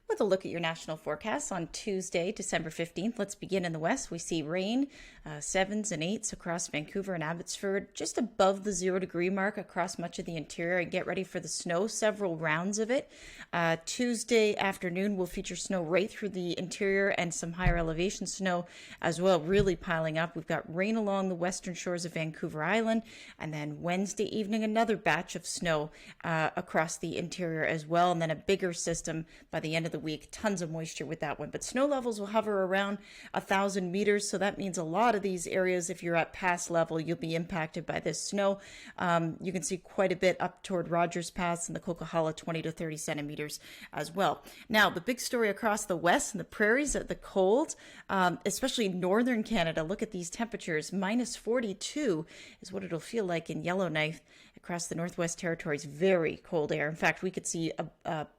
With a look at your national forecast on Tuesday, December 15th. Let's begin in the west. We see rain, 7s and 8s across Vancouver and Abbotsford, just above the 0-degree mark across much of the interior. And get ready for the snow, several rounds of it. Tuesday afternoon will feature snow right through the interior and some higher elevation snow as well, really piling up. We've got rain along the western shores of Vancouver Island, and then Wednesday evening, another batch of snow across the interior as well, and then a bigger system by the end of the week. Tons of moisture with that one, but snow levels will hover around 1,000 meters, so that means a lot of these areas, if you're at pass level, you'll be impacted by this snow. You can see quite a bit up toward Rogers Pass and the Coquihalla, 20 to 30 centimeters as well. Now, the big story across the west and the prairies at the cold, especially northern Canada. Look at these temperatures. Minus 42 is what it'll feel like in Yellowknife across the Northwest Territories. Very cold air. In fact, we could see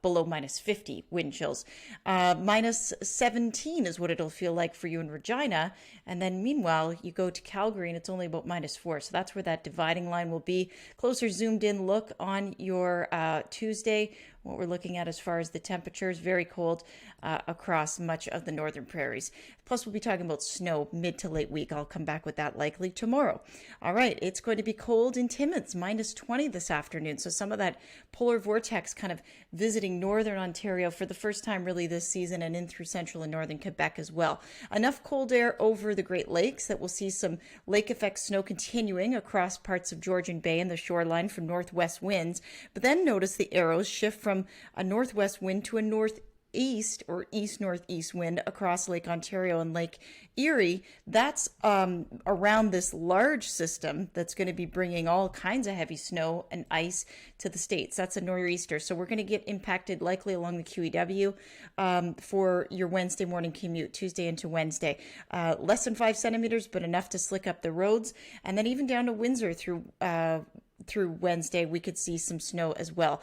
below minus 50 wind chills. Minus 17 is what it'll feel like for you in Regina. And then meanwhile, you go to Calgary and it's only about minus 4. So that's where that dividing line will be. Closer zoomed in look on your Tuesday. What we're looking at as far as the temperatures, very cold across much of the northern prairies. Plus, we'll be talking about snow mid to late week. I'll come back with that likely tomorrow. All right, it's going to be cold in Timmins, minus 20 this afternoon. So some of that polar vortex kind of visiting northern Ontario for the first time really this season, and in through central and northern Quebec as well. Enough cold air over the Great Lakes that we'll see some lake effect snow continuing across parts of Georgian Bay and the shoreline from northwest winds. But then notice the arrows shift from a northwest wind to a northeast or east-northeast wind across Lake Ontario and Lake Erie. That's around this large system that's going to be bringing all kinds of heavy snow and ice to the States. That's a nor'easter. So we're going to get impacted likely along the QEW for your Wednesday morning commute, Tuesday into Wednesday. Less than 5 centimeters, but enough to slick up the roads. And then even down to Windsor through Wednesday, we could see some snow as well.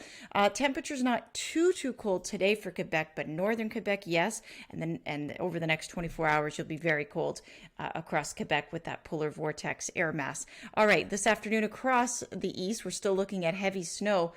Temperatures not too cold today for Quebec, but northern Quebec, yes. And over the next 24 hours, you'll be very cold across Quebec with that polar vortex air mass. All right, this afternoon across the east, we're still looking at heavy snow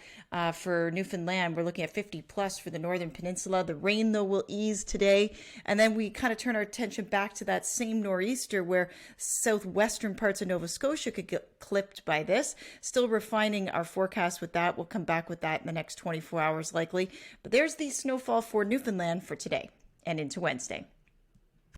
for Newfoundland. We're looking at 50 plus for the northern peninsula. The rain, though, will ease today. And then we kind of turn our attention back to that same nor'easter where southwestern parts of Nova Scotia could get clipped by this. Still refining our forecast with that. We'll come back with that in the next 24 hours likely. But there's the snowfall for Newfoundland for today and into Wednesday.